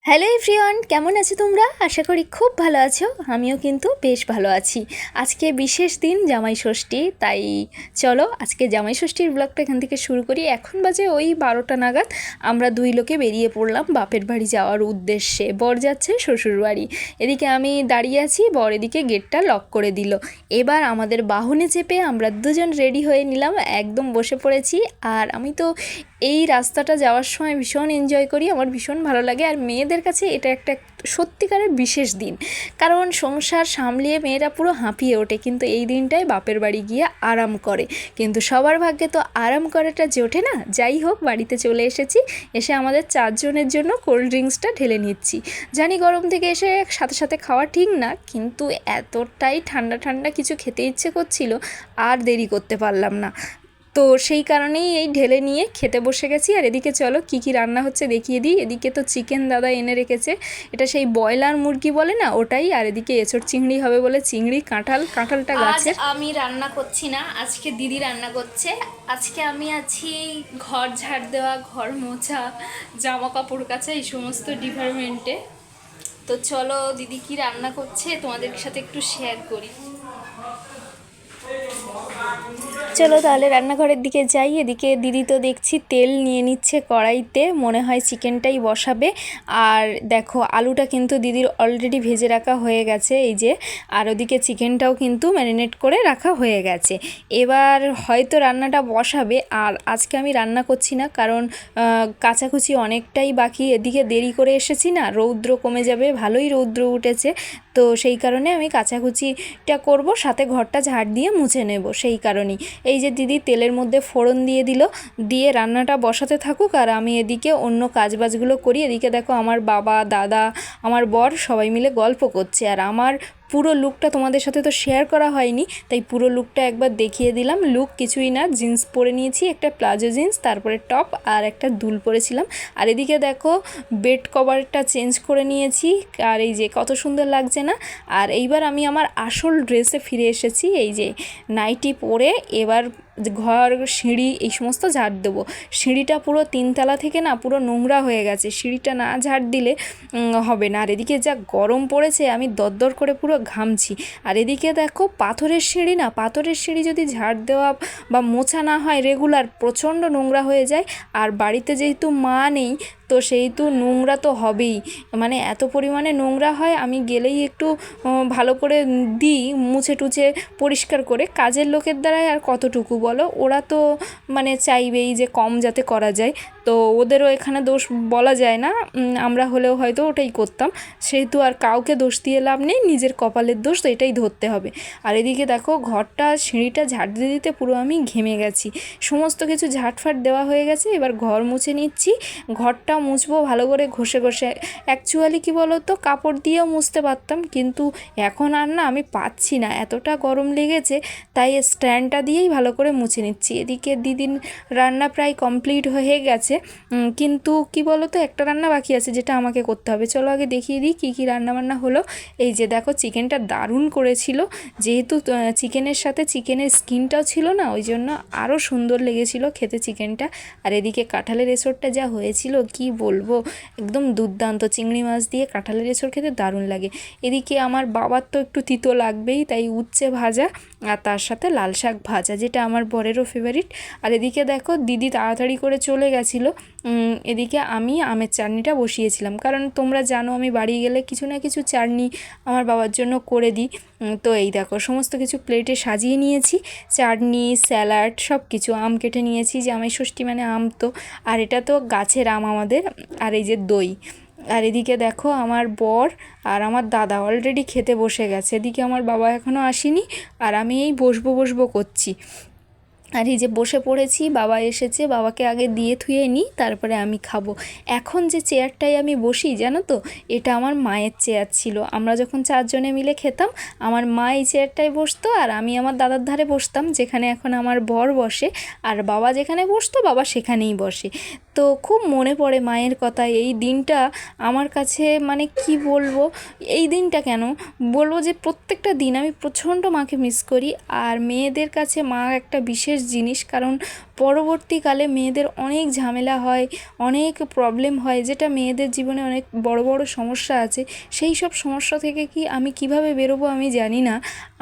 Hello everyone, কেমন আছো তোমরা? আশা করি খুব ভালো আছো। আমিও কিন্তু বেশ ভালো আছি। আজকে বিশেষ দিন, জামাই ষষ্ঠী। তাই চলো আজকে জামাই ষষ্ঠীর ব্লগটা এখান থেকে শুরু করি। এখন বাজে ওই 12টা নাগাদ। আমরা দুই লোকে বেরিয়ে পড়লাম বাপের বাড়ি যাওয়ার উদ্দেশ্যে। বর যাচ্ছে শ্বশুর বাড়ি। এদিকে আমি দাঁড়িয়ে আছি, বর এদিকে গেটটা লক করে দিল। এবার আমাদের বাহনে চেপে আমরা দুজন রেডি হয়ে নিলাম, একদম বসে পড়েছি। আর আমি তো এই রাস্তাটা যাওয়ার সময় ভীষণ এনজয় করি, আমার ভীষণ ভালো লাগে। আর মেয়েদের কাছে এটা একটা সত্যিকারের বিশেষ দিন, কারণ সংসার সামলিয়ে মেয়েরা পুরো হাঁপিয়ে ওঠে, কিন্তু এই দিনটায় বাপের বাড়ি গিয়ে আরাম করে। কিন্তু সবার ভাগ্যে তো আরাম করাটা জোটে না। যাই হোক, বাড়িতে চলে এসেছি। এসে আমাদের 4 জনের জন্য কোল্ড ড্রিঙ্কসটা ঢেলে নিচ্ছি। জানি গরম থেকে এসে সাথে সাথে খাওয়া ঠিক না, কিন্তু এতটাই ঠান্ডা ঠান্ডা কিছু খেতে ইচ্ছে করছিল, আর দেরি করতে পারলাম না। তো সেই কারণেই এই ঢেলে নিয়ে খেতে বসে গেছি। আর এদিকে চলো কি কি রান্না হচ্ছে দেখিয়ে দিই। এদিকে তো চিকেন দাদা এনে রেখেছে, এটা সেই ব্রয়লার মুরগি বলে না, ওটাই। আর এদিকে এঁচড় চিংড়ি হবে বলে চিংড়ি, কাঁঠালটা গাছের। আমি রান্না করছি না, আজকে দিদি রান্না করছে। আজকে আমি আছি ঘর ঝাড় দেওয়া, ঘর মোছা, জামা কাপড় কাচা, এই সমস্ত ডিপার্টমেন্টে। তো চলো দিদি কি রান্না করছে তোমাদের সাথে একটু শেয়ার করি। চলো তাহলে রান্নাঘরের দিকে যাই। এদিকে দিদি তো দেখছি তেল নিয়ে নিচ্ছে কড়াইতে, মনে হয় চিকেনটাই বসাবে। আর দেখো আলুটা কিন্তু দিদির অলরেডি ভেজে রাখা হয়ে গেছে, এই যে। আর ওদিকে চিকেনটাও কিন্তু ম্যারিনেট করে রাখা হয়ে গেছে। এবার হয়তো রান্নাটা বসাবে। আর আজকে আমি রান্না করছি না, কারণ কাচাকুচি অনেকটাই বাকি। এদিকে দেরি করে এসেছি না, রৌদ্র কমে যাবে, ভালোই রৌদ্র উঠেছে। তো সেই কারণে আমি কাচাকুচিটা করব, সাথে ঘরটা ঝাড় দিয়ে মুছে নেব। সেই কারণেই এই যে দিদি তেলের মধ্যে ফোড়ন দিয়ে দিল, দিয়ে রান্নাটা বসাতে থাকুক, আর আমি এদিকে অন্য কাজবাজগুলো করি। এদিকে দেখো আমার বাবা, দাদা, আমার বর সবাই মিলে গল্প করছে। আর আমার পুরো লুকটা তোমাদের সাথে তো শেয়ার করা হয়নি, তাই পুরো লুকটা একবার দেখিয়ে দিলাম। লুক কিছুই না, জিন্স পরে নিয়েছি, একটা প্লাজো জিন্স, তারপরে টপ আর একটা দুল পরেছিলাম। আর এদিকে দেখো বেড কভারটা চেঞ্জ করে নিয়েছি, আর এই যে কত সুন্দর লাগছে না। আর এইবার আমি আমার আসল ড্রেসে ফিরে এসেছি, এই যে নাইটি পরে। এবার ঘর, সিঁড়ি এই সমস্ত ঝাড় দেবো। সিঁড়িটা পুরো 3তলা থেকে না পুরো নোংরা হয়ে গেছে, সিঁড়িটা না ঝাড় দিলে হবে না। আর এদিকে যা গরম পড়েছে, আমি দরদর করে পুরো ঘামছি। আর এদিকে দেখো পাথরের সিঁড়ি না, পাথরের সিঁড়ি যদি ঝাড় দেওয়া বা মোছা না হয় রেগুলার, প্রচণ্ড নোংরা হয়ে যায়। আর বাড়িতে যেহেতু মা নেই, তো সেহেতু নোংরা তো হবেই, মানে এত পরিমাণে নোংরা হয়। আমি গেলেই একটু ভালো করে দিই, মুছে টুছে পরিষ্কার করে। কাজের লোকের দ্বারাই আর কতটুকু বলো, ওরা তো মানে চাইবেই যে কম যাতে করা যায়। তো ওদেরও এখানে দোষ বলা যায় না, আমরা হলেও হয়তো ওটাই করতাম। সেহেতু আর কাউকে দোষ দিয়ে লাভ নেই, নিজের কপালের দোষ তো এটাই ধরতে হবে। আর এদিকে দেখো ঘরটা, সিঁড়িটা ঝাড় দিতে দিতে পুরো আমি ঘেমে গেছি। সমস্ত কিছু ঝাটফাট দেওয়া হয়ে গেছে, এবার ঘর মুছে নিচ্ছি। ঘরটা মুছবো ভালো করে ঘষে ঘষে। অ্যাকচুয়ালি কী বলো তো, কাপড় দিয়েও মুছতে পারতাম, কিন্তু এখন আর না আমি পাচ্ছি না, এতটা গরম লেগেছে। তাই স্ট্যান্ডটা দিয়েই ভালো করে মুছে নিচ্ছি। এদিকে দিদির রান্না প্রায় কমপ্লিট হয়ে গেছে, কিন্তু কি বলো তো, একটা রান্না বাকি আছে যেটা আমাকে করতে হবে। চলো আগে দেখিয়ে দিই কী কী রান্নাবান্না হলো। এই যে দেখো চিকেনটা দারুণ করেছিল, যেহেতু চিকেনের সাথে চিকেনের স্কিনটাও ছিল না, ওই জন্য আরও সুন্দর লেগেছিল খেতে চিকেনটা। আর এদিকে কাঁঠালের এঁচড়টা যা হয়েছিল কি বলবো, একদম দুর্দান্ত। চিংড়ি মাছ দিয়ে কাঁঠালের এঁচড় খেতে দারুণ লাগে। এদিকে আমার বাবার তো একটু তিতো লাগবেই, তাই উচ্ছে ভাজা আর তার সাথে লাল শাক ভাজা, যেটা আমার বরেরও ফেভারিট। আর এদিকে দেখো দিদি তাড়াতাড়ি করে চলে গেছিলো। এদিকে আমি আমের চাটনিটা বসিয়েছিলাম, কারণ তোমরা জানো আমি বাড়ি গেলে কিছু না কিছু চাটনি আমার বাবার জন্য করে দিই। তো এই দেখো সমস্ত কিছু প্লেটে সাজিয়ে নিয়েছি, চাটনি, স্যালাড, সব কিছু। আম কেটে নিয়েছি, জামাই ষষ্ঠী মানে আম তো। আর এটা তো গাছের আম আমাদের। আর এই যে দই। আর এদিকে দেখো আমার বর আর আমার দাদা অলরেডি খেতে বসে গেছে। এদিকে আমার বাবা এখনও আসেনি, আর আমি এই বসবো করছি। আর এই যে বসে পড়েছি, বাবা এসেছে, বাবাকে আগে দিয়ে থুয়ে নিই, তারপরে আমি খাবো। এখন যে চেয়ারটায় আমি বসি জানো তো, এটা আমার মায়ের চেয়ার ছিল। আমরা যখন 4 জনে মিলে খেতাম, আমার মা এই চেয়ারটায় বসতো, আর আমি আমার দাদার ধারে বসতাম, যেখানে এখন আমার বর বসে। আর বাবা যেখানে বসতো, বাবা সেখানেই বসে। তো খুব মনে পড়ে মায়ের কথা। এই দিনটা আমার কাছে মানে কি বলবো, এই দিনটা কেন বলবো, যে প্রত্যেকটা দিন আমি প্রচণ্ড মাকে মিস করি। আর মেয়েদের কাছে মা একটা বিশেষ জিনিস, কারণ পরবর্তীকালে মেয়েদের অনেক ঝামেলা হয়, অনেক প্রবলেম হয়, যেটা মেয়েদের জীবনে অনেক বড় বড় সমস্যা আছে। সেই সব সমস্যা থেকে আমি কিভাবে বেরোবো আমি জানি না।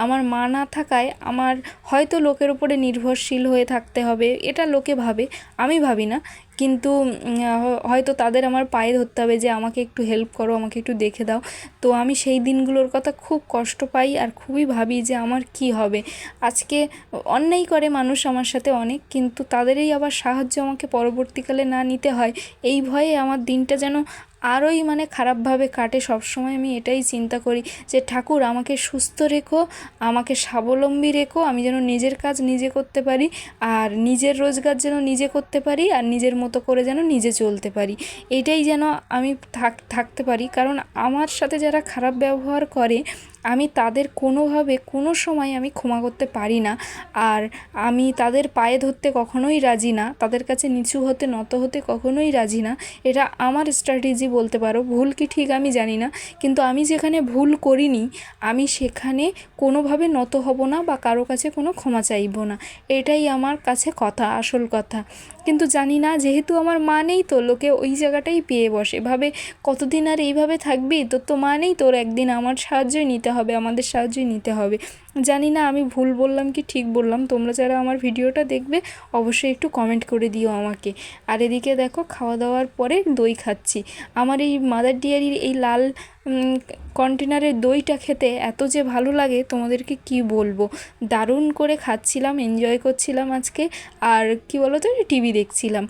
আমার মা না থাকায় আমার হয়তো লোকের উপরে নির্ভরশীল হয়ে থাকতে হবে, এটা লোকে ভাবে, আমি ভাবি না। কিন্তু হয়তো তাদের আমার পায়ে ধরতে হবে যে আমাকে একটু হেল্প করো, আমাকে একটু দেখে দাও। তো আমি সেই দিনগুলোর কথা খুব কষ্ট পাই আর খুবই ভাবি যে আমার কি হবে। আজকে অন্যায় করে মানুষ আমার সাথে অনেক, কিন্তু তাদেরই আবার সাহায্য আমাকে পরবর্তীকালে না নিতে হয়, এই ভয়ে আমার দিনটা যেন আরোই খারাপভাবে কাটে। সবসময় আমি এটাই চিন্তা করি যে ঠাকুর আমাকে সুস্থ রেখো, আমাকে স্বাবলম্বী রেখো, আমি যেন নিজের কাজ নিজে করতে পারি, আর নিজের রোজগার যেন নিজে করতে পারি, আর নিজের মতো করে যেন নিজে চলতে পারি। এইটাই যেন আমি থাকতে পারি। কারণ আমার সাথে যারা খারাপ ব্যবহার করে আমি তাদের কোনোভাবে কোনো সময় আমি ক্ষমা করতে পারি না। আর আমি তাদের পায়ে ধরতে কখনোই রাজি না, তাদের কাছে নিচু হতে নত হতে কখনোই রাজি না। এটা আমার স্ট্র্যাটেজি বলতে পারো, ভুল কি ঠিক আমি জানি না, কিন্তু আমি যেখানে ভুল করিনি আমি সেখানে কোনোভাবে নত হব না বা কারো কাছে কোনো ক্ষমা চাইব না। এটাই আমার কাছে কথা, আসল কথা। কিন্তু জানি না, যেহেতু আমার মা নেই তো লোকে ওই জায়গাটাই পেয়ে বসে, ভাবে কতদিন আর এইভাবে থাকবি, তোর তো মা নেই, তোর একদিন আমার সাহায্যই নিতে হবে, আমাদের সাহায্যই নিতে হবে। জানি না আমি ভুল বললাম কি ঠিক বললাম। তোমরা যারা আমার ভিডিওটা দেখবে অবশ্যই একটু কমেন্ট করে দিও আমাকে। আর এদিকে দেখো খাওয়া দাওয়ার পরে দই খাচ্ছি। আমার এই মাদার ডেয়ারির এই লাল কন্টেনারের দইটা খেতে এত যে ভালো লাগে তোমাদেরকে কি বলবো। দারুণ করে খাচ্ছিলাম, এনজয় করছিলাম আজকে। আর কি বলো তো, টিভি দেখছিলাম।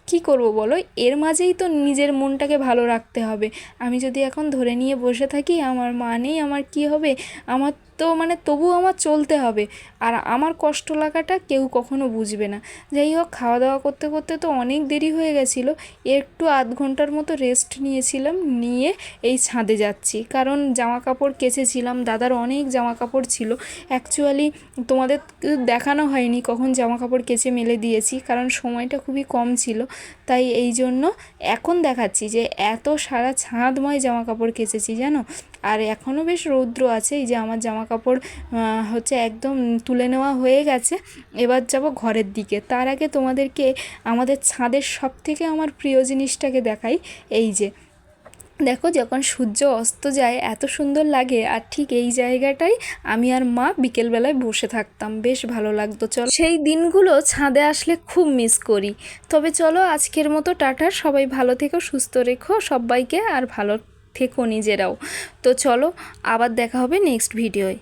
কি করব বলো, এর মাঝেই তো নিজের মনটাকে ভালো রাখতে হবে। আমি যদি এখন ধরে নিয়ে বসে থাকি আমার মা নেই, আমার কি হবে, আমার তো তবু আমার চলতে হবে, আর আমার কষ্ট লাগাটা কেউ কখনো বুঝবে না। যাই হোক, খাওয়া দাওয়া করতে করতে তো অনেক দেরি হয়ে গেছিলো, একটু আধ ঘন্টার মতো রেস্ট নিয়েছিলাম, নিয়ে এই ছাদে যাচ্ছি। কারণ জামা কাপড় কেচেছিলাম, দাদার অনেক জামা কাপড় ছিল। অ্যাকচুয়ালি তোমাদের দেখানো হয়নি কখন জামা কাপড় কেচে মেলে দিয়েছি, কারণ সময়টা খুবই কম ছিল। তাই এই জন্য এখন দেখাচ্ছি যে এত সারা ছাদময় জামা কাপড় কেচেছি জানো। আর এখনও বেশ রৌদ্র আছে। এই যে আমার জামা কাপড় একদম তুলে নেওয়া হয়ে গেছে। এবার যাব ঘরের দিকে। তার আগে তোমাদেরকে আমাদের ছাদের সবথেকে আমার প্রিয় জিনিসটাকে দেখাই। এই যে দেখো, যখন সূর্য অস্ত যায় এত সুন্দর লাগে, আর ঠিক এই জায়গাটাই আমি আর মা বিকেলবেলায় বসে থাকতাম, বেশ ভালো লাগতো। চলো, সেই দিনগুলো ছাদে আসলে খুব মিস করি। তবে চলো, আজকের মতো টাটা, সবাই ভালো থেকো, সুস্থ রেখো সবাইকে, আর ভালো থেকো নিজেরাও। তো চলো, আবার দেখা হবে নেক্সট ভিডিওয়।